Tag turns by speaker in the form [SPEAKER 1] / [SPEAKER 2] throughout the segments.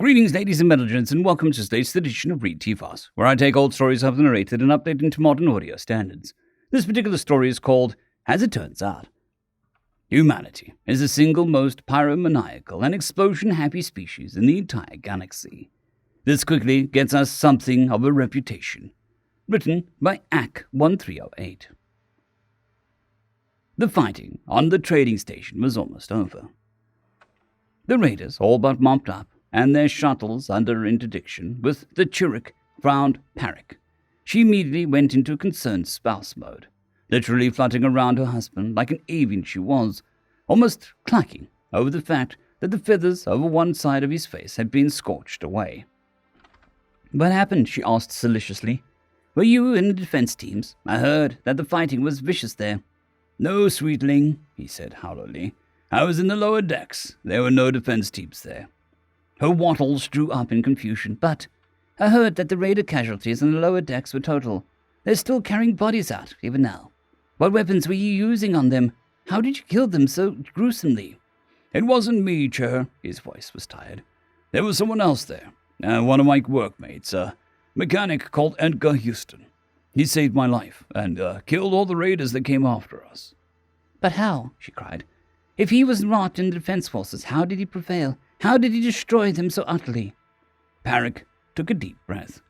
[SPEAKER 1] Greetings, ladies and gents, and welcome to today's edition of RE265, where I take old stories I've narrated and update into modern audio standards. This particular story is called As It Turns Out. Humanity is the single most pyromaniacal and explosion-happy species in the entire galaxy. This quickly gets us something of a reputation. Written by AC1308. The fighting on the trading station was almost over. The raiders all but mopped up, and their shuttles under interdiction with the Chirrut frowned Parrot. She immediately went into concerned spouse mode, literally fluttering around her husband like an avian she was, almost clucking over the fact that the feathers over one side of his face had been scorched away. "What happened?" she asked solicitously. "Were you in the defense teams? I heard that the fighting was vicious there." "No, sweetling," he said hollowly. "I was in the lower decks. There were no defense teams there." Her wattles drew up in confusion. "But I heard that the raider casualties in the lower decks were total. They're still carrying bodies out, even now. What weapons were you using on them? How did you kill them so gruesomely?" "It wasn't me, Chair." His voice was tired. "There was someone else there. One of my workmates, a mechanic called Edgar Houston. He saved my life and killed all the raiders that came after us." "But how?" she cried. "If he was not in the defense forces, how did he prevail? How did he destroy them so utterly?" Parrot took a deep breath.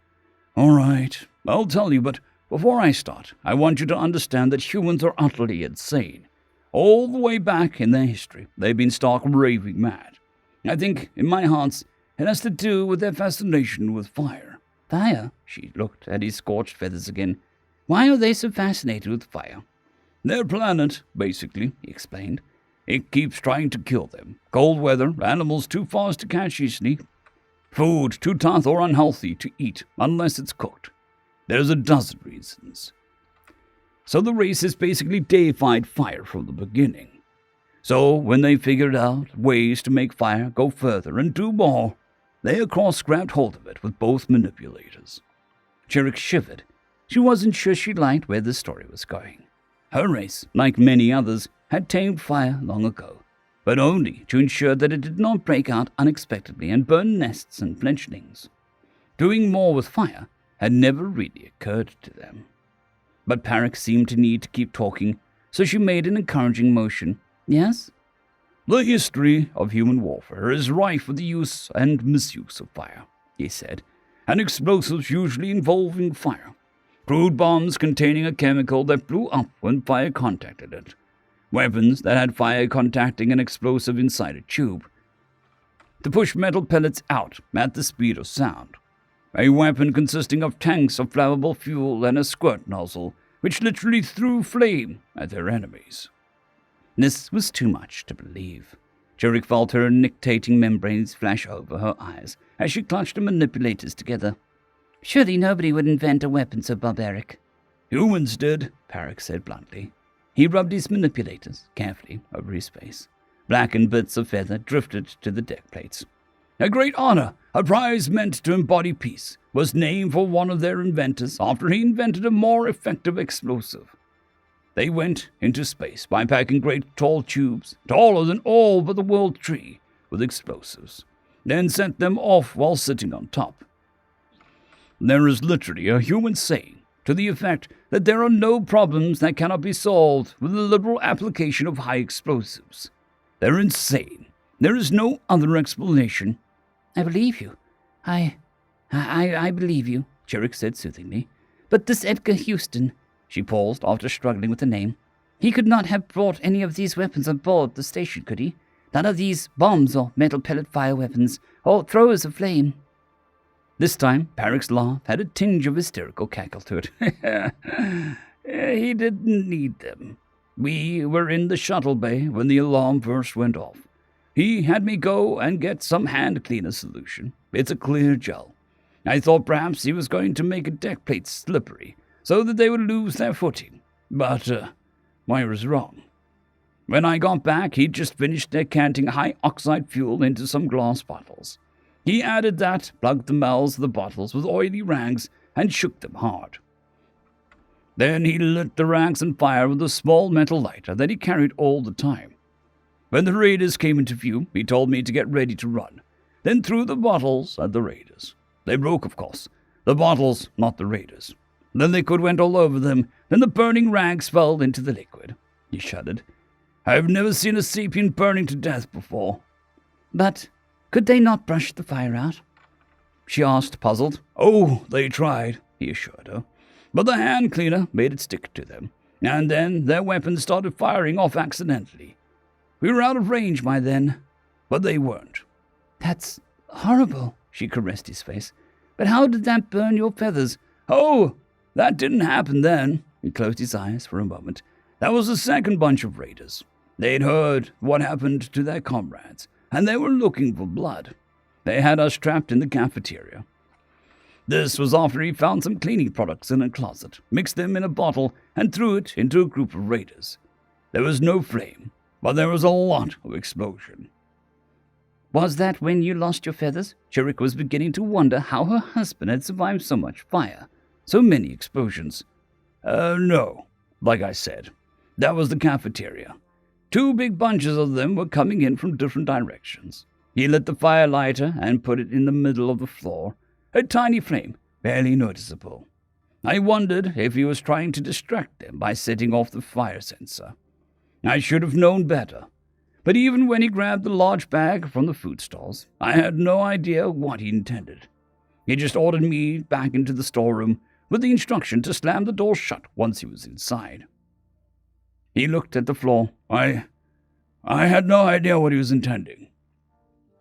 [SPEAKER 1] "All right, I'll tell you, but before I start, I want you to understand that humans are utterly insane. All the way back in their history, they've been stark raving mad. I think, in my heart, it has to do with their fascination with fire." "Fire?" She looked at his scorched feathers again. "Why are they so fascinated with fire?" "Their planet, basically," he explained. "It keeps trying to kill them. Cold weather, animals too fast to catch easily. Food too tough or unhealthy to eat unless it's cooked. There's a dozen reasons. So the race has basically deified fire from the beginning. So when they figured out ways to make fire go further and do more, they of course grabbed hold of it with both manipulators." Chirrut shivered. She wasn't sure she liked where the story was going. Her race, like many others, had tamed fire long ago, but only to ensure that it did not break out unexpectedly and burn nests and fledglings. Doing more with fire had never really occurred to them. But Parrot seemed to need to keep talking, so she made an encouraging motion. "Yes?" "The history of human warfare is rife with the use and misuse of fire," he said, "and explosives usually involving fire. Crude bombs containing a chemical that blew up when fire contacted it. Weapons that had fire contacting an explosive inside a tube to push metal pellets out at the speed of sound. A weapon consisting of tanks of flammable fuel and a squirt nozzle, which literally threw flame at their enemies." This was too much to believe. Chirrut felt her nictating membranes flash over her eyes as she clutched the manipulators together. "Surely nobody would invent a weapon so barbaric." "Humans did," Parrot said bluntly. He rubbed his manipulators carefully over his face. Blackened bits of feather drifted to the deck plates. "A great honor, a prize meant to embody peace, was named for one of their inventors after he invented a more effective explosive. They went into space by packing great tall tubes, taller than all but the World Tree, with explosives, then sent them off while sitting on top. There is literally a human saying to the effect that there are no problems that cannot be solved with the liberal application of high explosives. They're insane. There is no other explanation." "I believe you. I believe you," Chirrut said soothingly. "But this Edgar Houston," she paused after struggling with the name, "he could not have brought any of these weapons on board the station, could he? None of these bombs or metal pellet fire weapons or throwers of flame." This time, Parrot's laugh had a tinge of hysterical cackle to it. "He didn't need them. We were in the shuttle bay when the alarm first went off. He had me go and get some hand cleaner solution. It's a clear gel. I thought perhaps he was going to make a deck plate slippery so that they would lose their footing. But I was wrong. When I got back, he'd just finished decanting high oxide fuel into some glass bottles. He added that, plugged the mouths of the bottles with oily rags, and shook them hard. Then he lit the rags on fire with a small metal lighter that he carried all the time. When the raiders came into view, he told me to get ready to run. then threw the bottles at the raiders. They broke, of course. The bottles, not the raiders. The liquid went all over them, then the burning rags fell into the liquid. He shuddered. I've never seen a sapient burning to death before.
[SPEAKER 2] But could they not brush the fire out?
[SPEAKER 1] She asked, puzzled. Oh, they tried, he assured her. But the hand cleaner made it stick to them, and then their weapons started firing off accidentally. We were out of range by then, but they weren't.
[SPEAKER 2] That's horrible, she caressed his face. But how did that burn your feathers?
[SPEAKER 1] Oh, that didn't happen then. He closed his eyes for a moment. That was the second bunch of raiders. They'd heard what happened to their comrades, and they were looking for blood. They had us trapped in the cafeteria. This was after he found some cleaning products in a closet, mixed them in a bottle, and threw it into a group of raiders. There was no flame, but there was a lot of explosion.
[SPEAKER 2] Was that when you lost your feathers? Chirik was beginning to wonder how her husband had survived so much fire, so many explosions.
[SPEAKER 1] No, like I said, that was the cafeteria. 2 big bunches of them were coming in from different directions. He lit the fire lighter and put it in the middle of the floor, a tiny flame, barely noticeable. I wondered if he was trying to distract them by setting off the fire sensor. I should have known better. But even when he grabbed the large bag from the food stalls, I had no idea what he intended. He just ordered me back into the storeroom with the instruction to slam the door shut once he was inside. He looked at the floor. I had no idea what he was intending.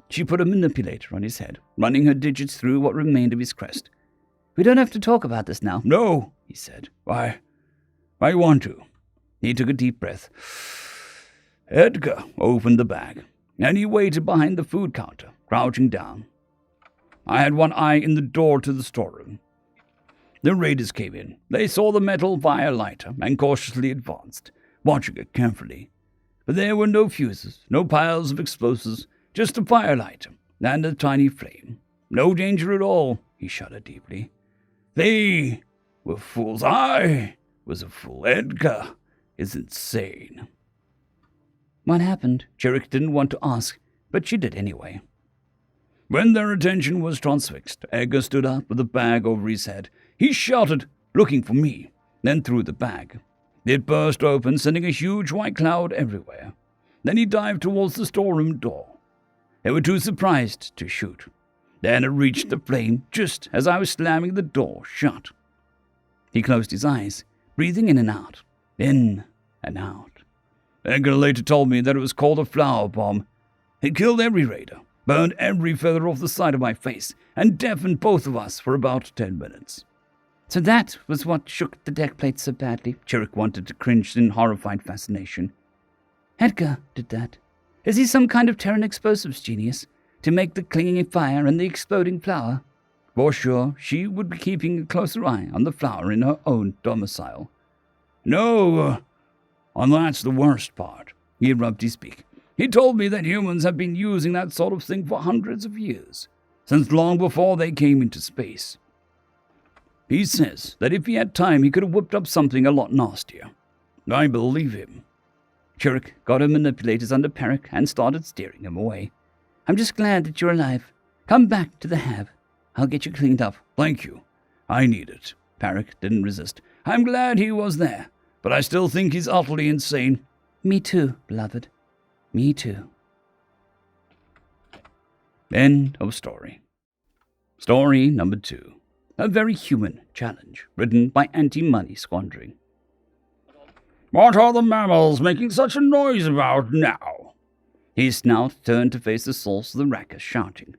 [SPEAKER 2] She put a manipulator on his head, running her digits through what remained of his crest. We don't have to talk about this now.
[SPEAKER 1] No, he said. I want to. He took a deep breath. Edgar opened the bag, and he waited behind the food counter, crouching down. I had one eye in the door to the storeroom. The raiders came in. They saw the metal fire lighter and cautiously advanced, watching it carefully. But there were no fuses, no piles of explosives, just a fire lighter and a tiny flame. No danger at all, he shuddered deeply. They were fools. I was a fool. Edgar is insane.
[SPEAKER 2] What happened? Chirik didn't want to ask, but she did anyway.
[SPEAKER 1] When their attention was transfixed, Edgar stood up with the bag over his head. He shouted, looking for me, then threw the bag. It burst open, sending a huge white cloud everywhere. Then he dived towards the storeroom door. They were too surprised to shoot. Then it reached the flame just as I was slamming the door shut. He closed his eyes, breathing in and out, in and out. Edgar later told me that it was called a flower bomb. It killed every raider, burned every feather off the side of my face, and deafened both of us for about 10 minutes.
[SPEAKER 2] So that was what shook the deck plate so badly. Chirik wanted to cringe in horrified fascination. Edgar did that. Is he some kind of Terran explosives genius to make the clinging fire and the exploding flower?
[SPEAKER 1] For sure, she would be keeping a closer eye on the flower in her own domicile. No, and that's the worst part. He rubbed his beak. He told me that humans have been using that sort of thing for hundreds of years, since long before they came into space. He says that if he had time, he could have whipped up something a lot nastier. I believe him.
[SPEAKER 2] Chirik got her manipulators under Peric and started steering him away. I'm just glad that you're alive. Come back to the Hab. I'll get you cleaned up.
[SPEAKER 1] Thank you. I need it. Peric didn't resist. I'm glad he was there, but I still think he's utterly insane.
[SPEAKER 2] Me too, beloved. Me too.
[SPEAKER 1] End of story. Story number 2. A very human challenge, written by Anti-Money Squandering. What are the mammals making such a noise about now? His snout turned to face the source of the ruckus, shouting.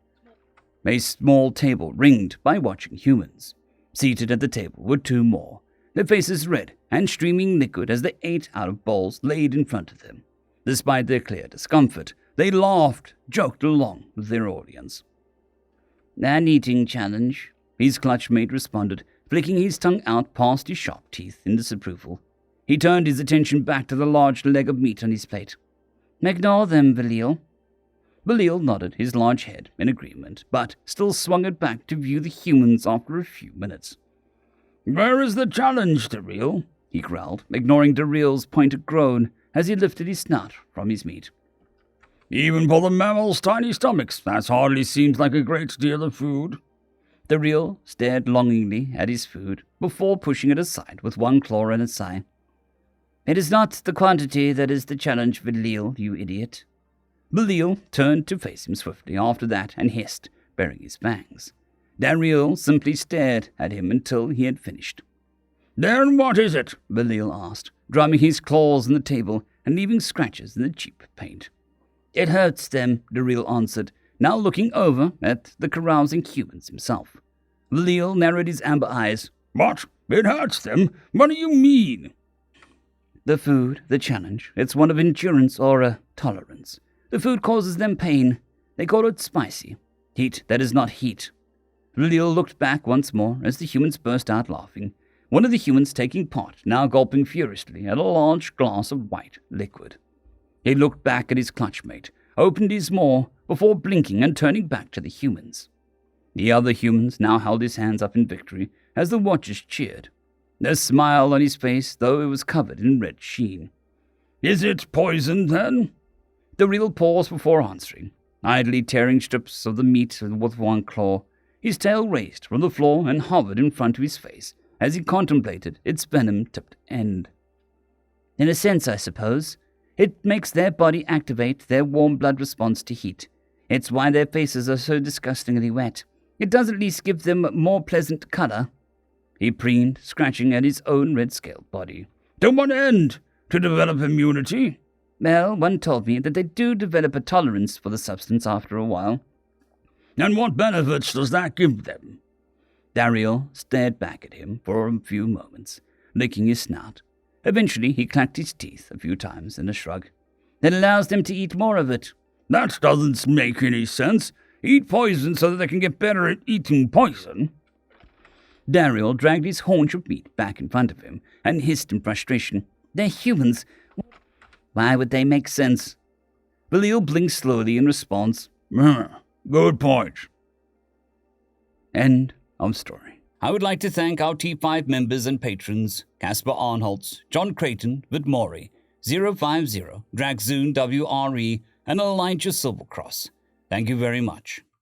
[SPEAKER 1] A small table ringed by watching humans. Seated at the table were 2 more, their faces red and streaming liquid as they ate out of bowls laid in front of them. Despite their clear discomfort, they laughed, joked along with their audience.
[SPEAKER 2] An eating challenge,
[SPEAKER 1] his clutchmate responded, flicking his tongue out past his sharp teeth in disapproval. He turned his attention back to the large leg of meat on his plate.
[SPEAKER 2] Ignore them, Valil.
[SPEAKER 1] Valil nodded his large head in agreement, but still swung it back to view the humans after a few minutes. Where is the challenge, Dareel? He growled, ignoring Dareel's pointed groan as he lifted his snout from his meat.
[SPEAKER 3] Even for the mammals' tiny stomachs, that hardly seems like a great deal of food.
[SPEAKER 1] The real stared longingly at his food before pushing it aside with one claw and a sigh. It is not the quantity that is the challenge, Valil, you idiot. Valil turned to face him swiftly after that and hissed, baring his fangs. Dariel simply stared at him until he had finished.
[SPEAKER 3] Then what is it?
[SPEAKER 1] Valil asked, drumming his claws on the table and leaving scratches in the cheap paint. It hurts them, Dariel answered, now looking over at the carousing humans himself. Valil narrowed his amber eyes.
[SPEAKER 3] What? It hurts them? What do you mean?
[SPEAKER 1] The food, the challenge, it's one of endurance or a tolerance. The food causes them pain. They call it spicy. Heat that is not heat. Valil looked back once more as the humans burst out laughing, one of the humans taking part, now gulping furiously at a large glass of white liquid. He looked back at his clutchmate, opened his maw before blinking and turning back to the humans. The other humans now held his hands up in victory as the watchers cheered. A smile on his face, though it was covered in red sheen.
[SPEAKER 3] Is it poison, then?
[SPEAKER 1] The real paused before answering, idly tearing strips of the meat with one claw. His tail raised from the floor and hovered in front of his face as he contemplated its venom-tipped end. In a sense, I suppose. It makes their body activate their warm blood response to heat. It's why their faces are so disgustingly wet. It does at least give them more pleasant color. He preened, scratching at his own red-scaled body.
[SPEAKER 3] To what end? To develop immunity?
[SPEAKER 1] Well, one told me that they do develop a tolerance for the substance after a while.
[SPEAKER 3] And what benefits does that give them?
[SPEAKER 1] Dariel stared back at him for a few moments, licking his snout. Eventually, he clacked his teeth a few times in a shrug. It allows them to eat more of it.
[SPEAKER 3] That doesn't make any sense. Eat poison so that they can get better at eating poison.
[SPEAKER 1] Dariel dragged his haunch of meat back in front of him and hissed in frustration. They're humans. Why would they make sense? Valil blinked slowly in response.
[SPEAKER 3] Good point.
[SPEAKER 1] End of story. I would like to thank our T5 members and patrons, Casper Arnholtz, John Creighton, Vidmori, 050, Dragzoon WRE, and Elijah Silvercross. Thank you very much.